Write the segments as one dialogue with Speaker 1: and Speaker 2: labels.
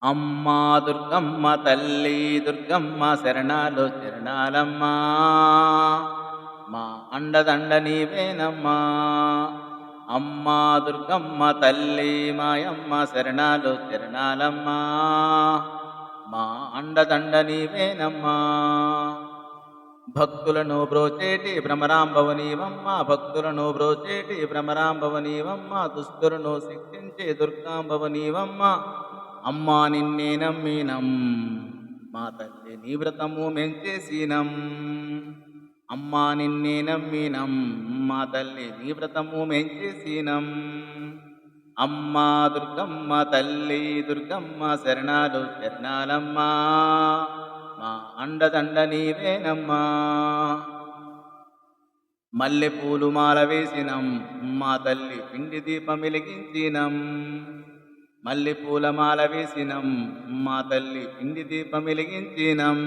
Speaker 1: అమ్మా దుర్గమ్మ తల్లి దుర్గమ్మ శరణాలు శరణాలమ్మా. మా అండదండ నీవేనమ్మా. అమ్మా దుర్గమ్మ తల్లి మాయమ్మ శరణాలు శరణాలమ్మా. మా అండదండ నీవేనమ్మా. భక్తులను బ్రోచేటి భ్రమరాంబవనీవమ్మ, భక్తులను బ్రోచేటి భ్రమరాంబవనీవమ్మ, దుస్తులను శిక్షించే దుర్గాంబవనీవమ్మ. అమ్మా నిన్నే నమ్మినం, మా తల్లి నీ వ్రతము మెంచేసినం. అమ్మా నిన్నే నమ్మినం, మా తల్లి నీ వ్రతము మెంచేసినం. అమ్మా దుర్గమ్మ తల్లి దుర్గమ్మ శరణాలు శరణాలమ్మా. మా అండదండ నీవేనమ్మా. మల్లెపూలు మాల వేసినం, మా తల్లి పిండి దీపం వెలిగించినం. మల్లెపూల మాల వేసినం, మా తల్లి పిండి దీపం వెలిగించినం.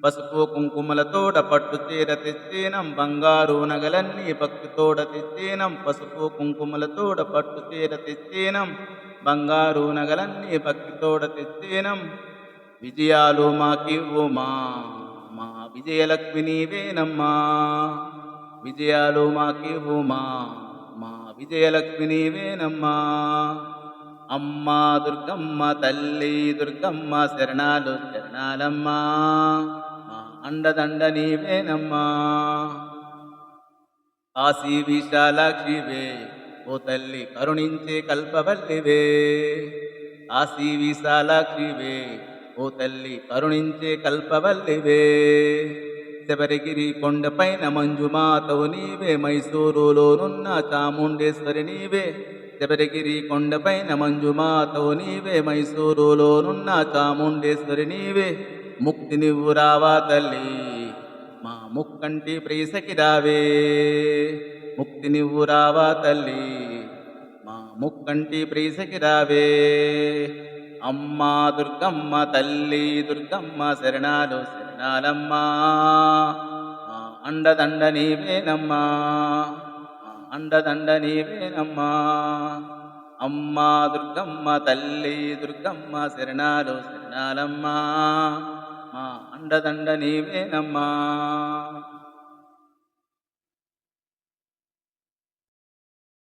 Speaker 1: పసుపు కుంకుమలతోడ పట్టు చీర తెచ్చినం, బంగారు నగలన్నీ భక్తితోడ తెచ్చినం. పసుపు కుంకుమలతోడ పట్టు చీర తెచ్చినం, బంగారు నగలన్నీ భక్తితోడ తెచ్చినం. విజయాలు మాకివ్వుమా, మా విజయలక్ష్మి నీవేనమ్మా. విజయాలు మాకివ్వుమా, మా విజయలక్ష్మి నీవేనమ్మా. అమ్మా దుర్గమ్మ తల్లి దుర్గమ్మ శరణాలు శరణాలమ్మా. మా అండదండ నీవేనమ్మా. కాశీ విశాలాక్షివే ఓ తల్లి కరుణించే కల్పవల్లివే. కాశీ విశాలాక్షివే ఓ తల్లి కరుణించే కల్పవల్లివే. శబరిగిరి కొండపైన మంజుమాతవు నీవే, మైసూరులోనున్న చాముండేశ్వరి నీవే. శబరిగిరి కొండపైన మంజుమాతవు నీవే, మైసూరులోనున్న చాముండేశ్వరి నీవే. ముక్తి నువ్వు రావా తల్లి, మా ముక్కంటి ప్రియసకి రావే. ముక్తి నువ్వు రావా తల్లి, మా ముక్కంటి ప్రియసకి రావే. అమ్మా దుర్గమ్మ తల్లి దుర్గమ్మ శరణాలు శరణాలమ్మా. మా అండదండ నీవేనమ్మా. మా అండదండ నీవేనమ్మా. అమ్మా దుర్గమ్మ తల్లి దుర్గమ్మ శరణాలు శరణాలమ్మా. మా అండదండ నీవేనమ్మా.